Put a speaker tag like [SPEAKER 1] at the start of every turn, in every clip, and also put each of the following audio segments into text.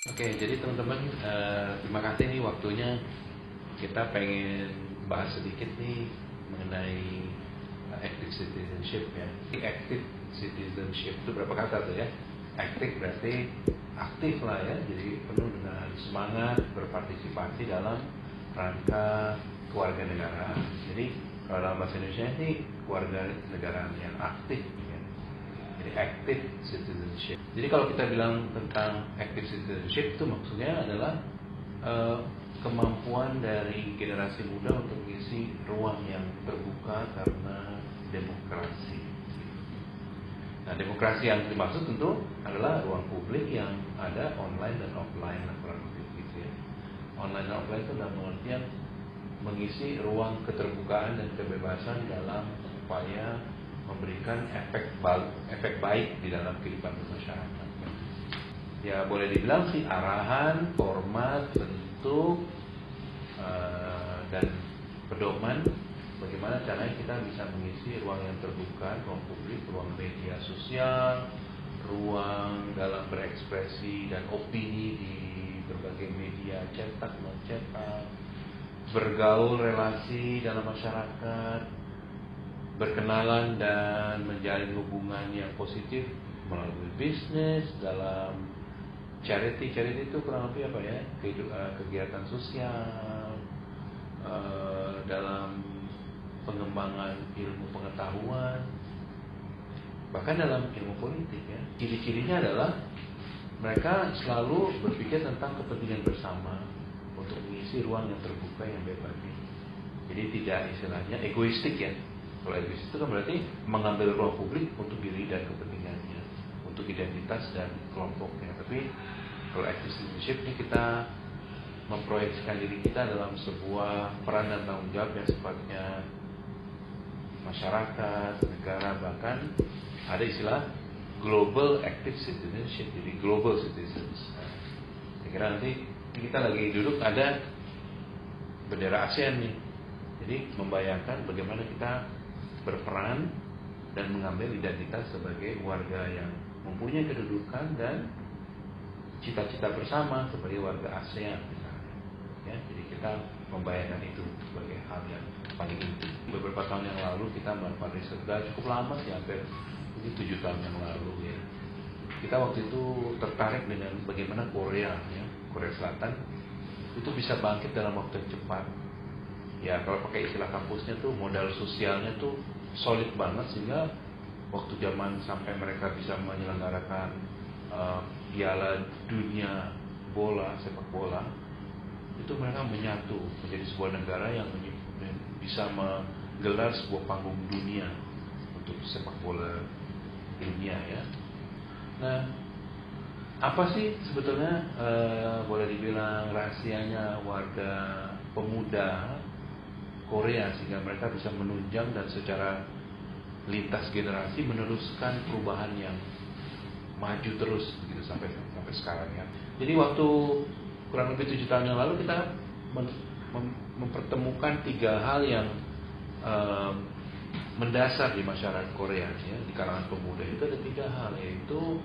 [SPEAKER 1] Oke, jadi teman-teman, terima kasih nih waktunya. Kita pengen bahas sedikit nih mengenai active citizenship ya. Active citizenship itu berapa kata tuh ya? Active berarti aktif lah ya, jadi penuh dengan semangat berpartisipasi dalam rangka keluarga negara. Jadi kalau dalam bahasa Indonesia ini keluarga negaraan yang aktif ya. Jadi active citizenship. Jadi kalau kita bilang tentang active citizenship itu maksudnya adalah kemampuan dari generasi muda untuk mengisi ruang yang terbuka karena demokrasi. Nah, demokrasi yang dimaksud tentu adalah ruang publik yang ada online dan offline lah kurang lebih gitu ya. Online dan offline itu dalam pengertian mengisi ruang keterbukaan dan kebebasan dalam upaya memberikan efek baik di dalam kehidupan masyarakat. Ya boleh dibilang sih arahan, format, bentuk, dan pedoman bagaimana caranya kita bisa mengisi ruang yang terbuka, ruang publik, ruang media sosial, ruang dalam berekspresi dan opini di berbagai media cetak, non cetak, bergaul relasi dalam masyarakat, berkenalan dan menjalin hubungan yang positif melalui bisnis, dalam charity itu kurang lebih apa ya, kegiatan sosial, dalam pengembangan ilmu pengetahuan, bahkan dalam ilmu politik ya. Ciri-cirinya adalah mereka selalu berpikir tentang kepentingan bersama untuk mengisi ruang yang terbuka yang bebas. Jadi tidak istilahnya egoistik ya. Kalau egois itu kan berarti mengambil ruang publik untuk diri dan kepentingannya, untuk identitas dan kelompoknya. Tapi kalau active citizenship ini kita memproyeksikan diri kita dalam sebuah peran dan tanggung jawab yang sifatnya masyarakat, negara, bahkan ada istilah global active citizenship, jadi global citizens. Saya kira nanti kita lagi duduk ada bendera ASEAN nih, jadi membayangkan bagaimana kita berperan dan mengambil identitas sebagai warga yang mempunyai kedudukan dan cita-cita bersama sebagai warga ASEAN misalnya. Ya, jadi kita membayangkan itu sebagai hal yang paling inti. Beberapa tahun yang lalu kita melakukan riset, cukup lama sih, hampir mungkin 7 tahun yang lalu ya. Kita waktu itu tertarik dengan bagaimana Korea Selatan itu bisa bangkit dalam waktu yang cepat. Ya kalau pakai istilah kampusnya tuh modal sosialnya tuh solid banget, sehingga waktu zaman sampai mereka bisa menyelenggarakan Piala Dunia sepak bola, itu mereka menyatu menjadi sebuah negara yang bisa menggelar sebuah panggung dunia untuk sepak bola dunia ya. Nah, apa sih sebetulnya boleh dibilang rahasianya warga pemuda Korea sehingga mereka bisa menunjang dan secara lintas generasi meneruskan perubahan yang maju terus begitu sampai sekarang ya. Jadi waktu kurang lebih 7 tahun yang lalu kita mempertemukan 3 hal yang mendasar di masyarakat Korea ya, di kalangan pemuda itu ada 3 hal, yaitu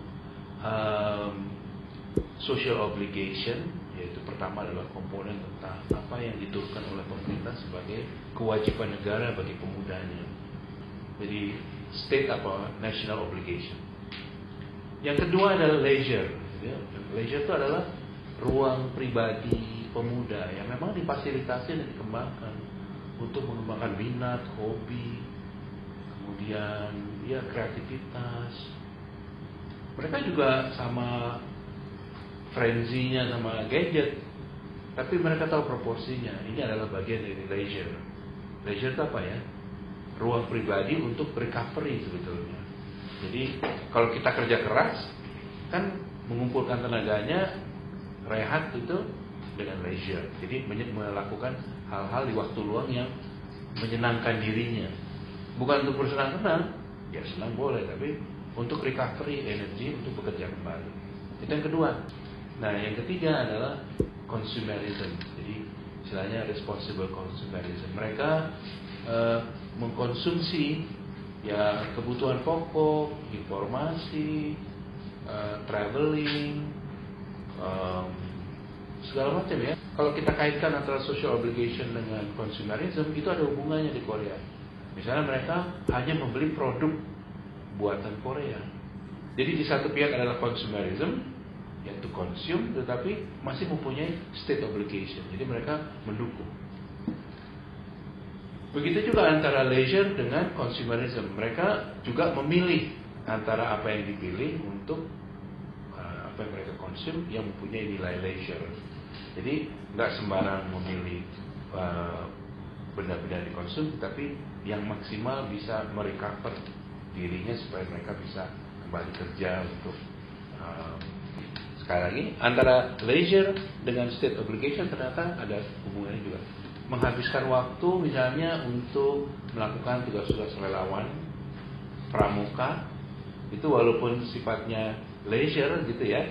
[SPEAKER 1] social obligation, yaitu pertama adalah komponen tentang apa yang diturunkan oleh pemerintah sebagai kewajiban negara bagi pemudanya. Jadi state national obligation. Yang kedua adalah leisure. Leisure itu adalah ruang pribadi pemuda yang memang difasilitasi dan dikembangkan untuk mengembangkan minat, hobi, kemudian ya kreativitas. Mereka juga sama frenzinya sama gadget, tapi mereka tahu proporsinya. Ini adalah bagian dari leisure. Leisure itu apa ya? Ruang pribadi untuk recovery sebetulnya. Jadi kalau kita kerja keras kan mengumpulkan tenaganya, rehat itu dengan leisure. Jadi melakukan hal-hal di waktu luang yang menyenangkan dirinya. Bukan untuk bersenang-senang, ya senang boleh, tapi untuk recovery energi untuk bekerja kembali. Itu yang kedua. Nah, yang ketiga adalah consumerism. Jadi istilahnya responsible consumerism. Mereka mengkonsumsi ya kebutuhan pokok, informasi, traveling, segala macam ya. Kalau kita kaitkan antara social obligation dengan consumerism, itu ada hubungannya di Korea. Misalnya mereka hanya membeli produk buatan Korea. Jadi di satu pihak adalah consumerism, yaitu consume, tetapi masih mempunyai state obligation. Jadi mereka mendukung. Begitu juga antara leisure dengan consumerism. Mereka juga memilih antara apa yang dipilih untuk apa yang mereka konsum yang mempunyai nilai leisure. Jadi nggak sembarang memilih benda-benda yang dikonsum, tapi yang maksimal bisa merecover dirinya supaya mereka bisa kembali kerja untuk sekali lagi antara leisure dengan state obligation ternyata ada hubungannya juga. Menghabiskan waktu misalnya untuk melakukan tugas-tugas relawan pramuka itu walaupun sifatnya leisure gitu ya,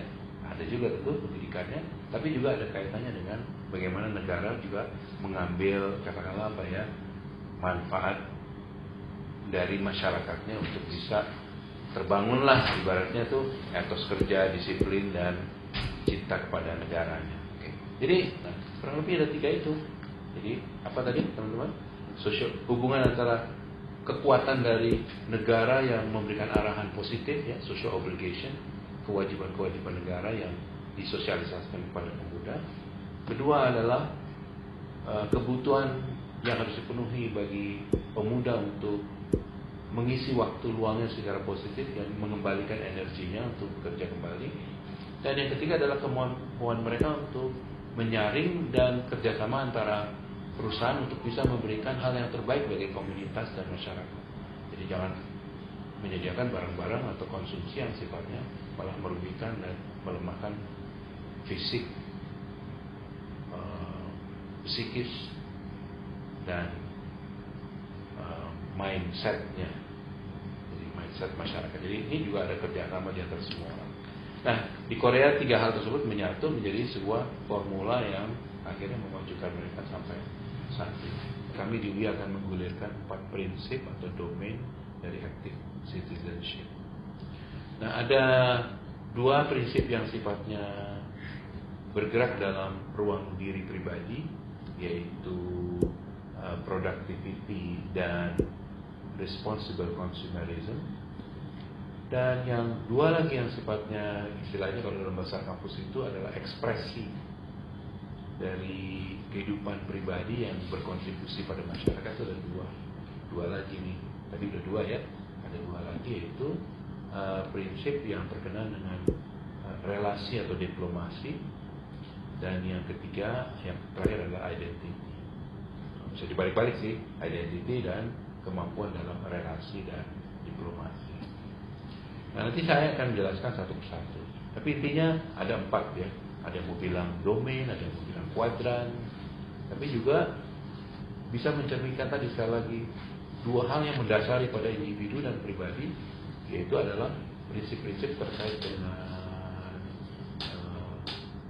[SPEAKER 1] ada juga tentu pendidikannya, tapi juga ada kaitannya dengan bagaimana negara juga mengambil katakanlah apa ya manfaat dari masyarakatnya untuk bisa terbangunlah ibaratnya tuh etos kerja, disiplin dan cinta kepada negaranya. Oke. Jadi kurang lebih ada 3 itu. Jadi apa tadi teman-teman? Hubungan antara kekuatan dari negara yang memberikan arahan positif ya, social obligation, kewajiban-kewajiban negara yang disosialisasikan kepada pemuda. Kedua adalah kebutuhan yang harus dipenuhi bagi pemuda untuk mengisi waktu luangnya secara positif dan mengembalikan energinya untuk bekerja kembali. Dan yang ketiga adalah kemampuan mereka untuk menyaring dan kerjasama antara perusahaan untuk bisa memberikan hal yang terbaik bagi komunitas dan masyarakat. Jadi jangan menyediakan barang-barang atau konsumsi yang sifatnya malah merugikan dan melemahkan fisik, psikis, dan mindsetnya. Jadi mindset masyarakat. Jadi ini juga ada kerjasama di antara semua orang. Nah, di Korea 3 hal tersebut menyatu menjadi sebuah formula yang akhirnya memajukan mereka sampai saat ini. Kami di UI akan menggulirkan 4 prinsip atau domain dari active citizenship. Nah, ada 2 prinsip yang sifatnya bergerak dalam ruang diri pribadi, yaitu productivity dan responsible consumerism. Dan yang 2 lagi yang sifatnya istilahnya kalau dalam bahasa kampus itu adalah ekspresi dari kehidupan pribadi yang berkontribusi pada masyarakat. Itu ada dua lagi nih. Tadi udah 2 ya, ada 2 lagi yaitu prinsip yang berkenaan dengan relasi atau diplomasi, dan yang ketiga yang terakhir adalah identity. Bisa dibalik-balik sih, identity dan kemampuan dalam relasi dan diplomasi. Nah, nanti saya akan menjelaskan satu persatu. Tapi intinya ada 4 ya. Ada yang mau bilang domain, ada yang mau bilang kuadran. Tapi juga bisa mencerminkan tadi sekali lagi 2 hal yang mendasari pada individu dan pribadi, yaitu adalah prinsip-prinsip terkait dengan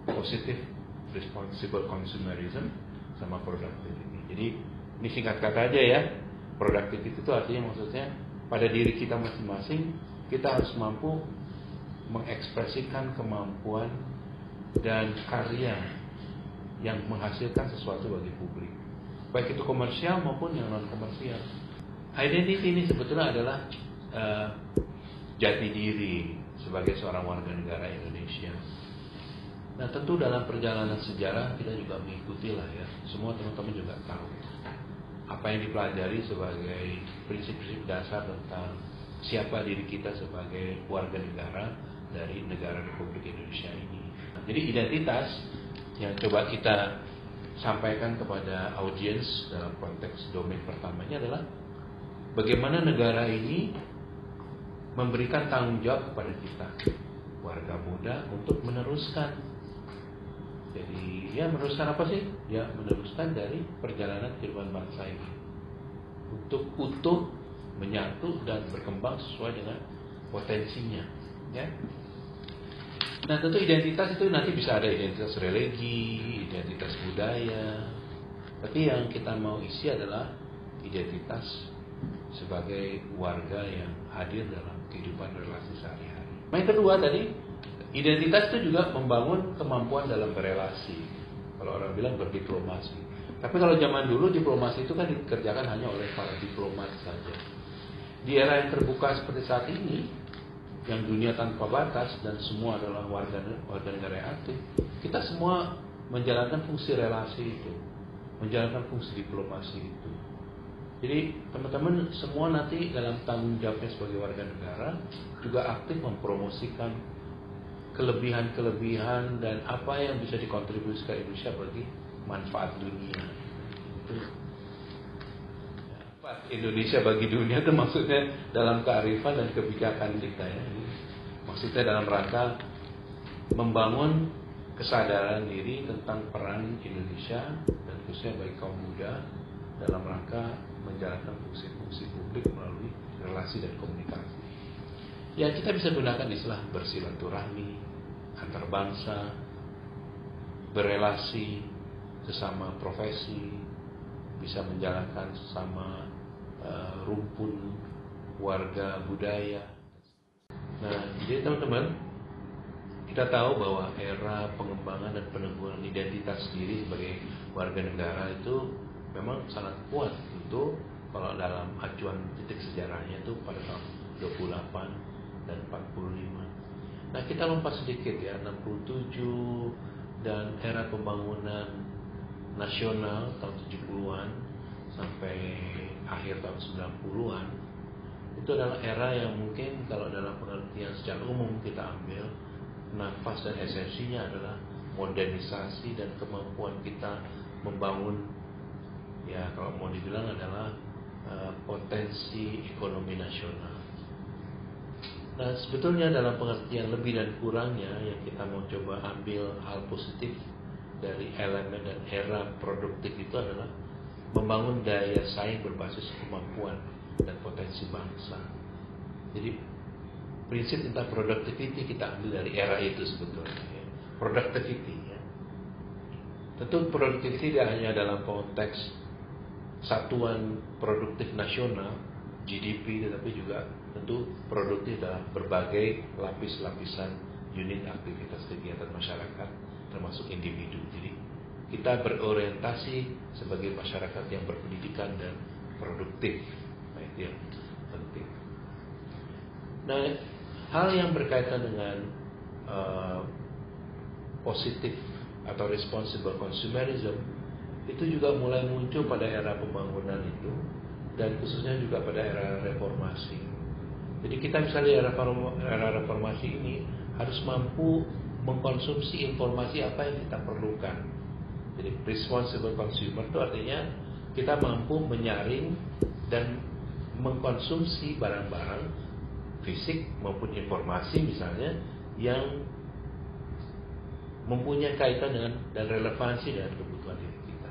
[SPEAKER 1] positive responsible consumerism sama productivity. Jadi ini singkat kata aja ya. Productivity itu artinya maksudnya pada diri kita masing-masing kita harus mampu mengekspresikan kemampuan dan karya yang menghasilkan sesuatu bagi publik, baik itu komersial maupun yang non komersial. Identity ini sebetulnya adalah jati diri sebagai seorang warga negara Indonesia. Nah, tentu dalam perjalanan sejarah kita juga mengikuti lah ya. Semua teman-teman juga tahu apa yang dipelajari sebagai prinsip-prinsip dasar tentang siapa diri kita sebagai warga negara dari negara Republik Indonesia ini. Jadi identitas yang coba kita sampaikan kepada audiens dalam konteks domain pertamanya adalah bagaimana negara ini memberikan tanggung jawab kepada kita, warga muda, untuk meneruskan. Jadi ya meneruskan apa sih? Ya meneruskan dari perjalanan kehidupan bangsa ini untuk utuh, menyatu dan berkembang sesuai dengan potensinya. Ya. Nah, tentu identitas itu nanti bisa ada identitas religi, identitas budaya. Tapi yang kita mau isi adalah identitas sebagai warga yang hadir dalam kehidupan relasi sehari-hari. Yang kedua tadi Identitas itu juga membangun kemampuan dalam berelasi. Kalau orang bilang berdiplomasi. Tapi kalau zaman dulu diplomasi itu kan dikerjakan hanya oleh para diplomat saja. Di era yang terbuka seperti saat ini, yang dunia tanpa batas dan semua adalah warga negara yang aktif, kita semua menjalankan fungsi relasi itu, menjalankan fungsi diplomasi itu. Jadi teman-teman semua nanti dalam tanggung jawabnya sebagai warga negara juga aktif mempromosikan kelebihan-kelebihan dan apa yang bisa dikontribusikan Indonesia bagi manfaat dunia. Manfaat Indonesia bagi dunia itu maksudnya dalam kearifan dan kebijakan kita ya. Maksudnya dalam rangka membangun kesadaran diri tentang peran Indonesia dan khususnya bagi kaum muda dalam rangka menjalankan fungsi-fungsi publik melalui relasi dan komunikasi. Ya kita bisa gunakan istilah bersilaturahmi, antar bangsa, berelasi sesama profesi, bisa menjalankan sesama rumpun warga budaya. Nah, jadi teman-teman, kita tahu bahwa era pengembangan dan peneguhan identitas diri sebagai warga negara itu memang sangat kuat. Itu kalau dalam acuan titik sejarahnya itu pada tahun 28 dan 45. Nah kita lompat sedikit ya, 67 dan era pembangunan nasional tahun 70-an sampai akhir tahun 90-an. Itu adalah era yang mungkin kalau dalam pengertian secara umum kita ambil, nafas dan esensinya adalah modernisasi dan kemampuan kita membangun, ya kalau mau dibilang adalah potensi ekonomi nasional. Nah sebetulnya dalam pengertian lebih dan kurangnya yang kita mau coba ambil hal positif dari elemen dan era produktif itu adalah membangun daya saing berbasis kemampuan dan potensi bangsa. Jadi prinsip tentang productivity kita ambil dari era itu sebetulnya ya. Productivity ya. Tentu productivity tidak hanya dalam konteks satuan produktif nasional GDP, tetapi juga tentu produktif dalam berbagai lapis-lapisan unit aktivitas kegiatan masyarakat termasuk individu. Jadi kita berorientasi sebagai masyarakat yang berpendidikan dan produktif. Nah, itu yang penting. Nah, hal yang berkaitan dengan positif atau responsible consumerism itu juga mulai muncul pada era pembangunan itu dan khususnya juga pada era reformasi. Jadi kita misalnya era reformasi ini harus mampu mengkonsumsi informasi apa yang kita perlukan. Jadi responsible consumer itu artinya kita mampu menyaring dan mengkonsumsi barang-barang fisik maupun informasi misalnya yang mempunyai kaitan dengan dan relevansi dengan kebutuhan diri kita.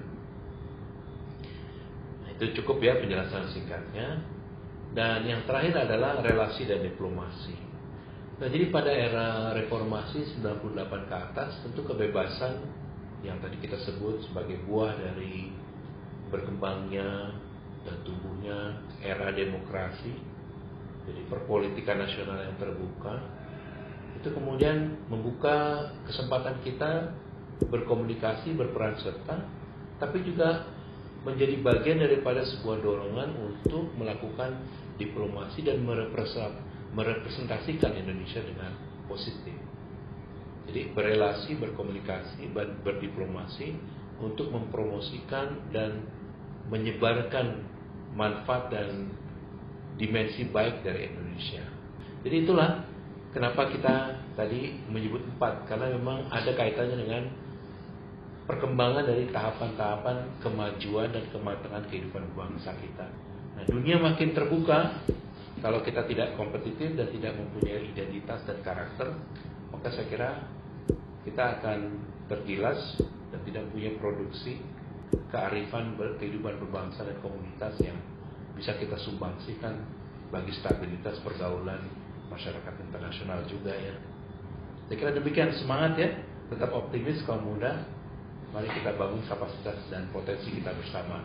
[SPEAKER 1] Nah, itu cukup ya penjelasan singkatnya. Dan yang terakhir adalah relasi dan diplomasi. Nah, jadi pada era reformasi 98 ke atas tentu kebebasan yang tadi kita sebut sebagai buah dari berkembangnya dan tumbuhnya era demokrasi, jadi perpolitikan nasional yang terbuka, itu kemudian membuka kesempatan kita berkomunikasi, berperan serta, tapi juga menjadi bagian daripada sebuah dorongan untuk melakukan diplomasi dan merepresentasikan Indonesia dengan positif. Jadi berelasi, berkomunikasi, berdiplomasi untuk mempromosikan dan menyebarkan manfaat dan dimensi baik dari Indonesia. Jadi itulah kenapa kita tadi menyebut 4, karena memang ada kaitannya dengan perkembangan dari tahapan-tahapan kemajuan dan kematangan kehidupan bangsa kita. Nah, dunia makin terbuka. Kalau kita tidak kompetitif dan tidak mempunyai identitas dan karakter, maka saya kira kita akan tergilas dan tidak punya produksi kearifan kehidupan berbangsa dan komunitas yang bisa kita sumbangsikan bagi stabilitas pergaulan masyarakat internasional juga ya. Saya kira demikian, semangat ya, tetap optimis kaum muda. Mari kita bangun kapasitas dan potensi kita bersama.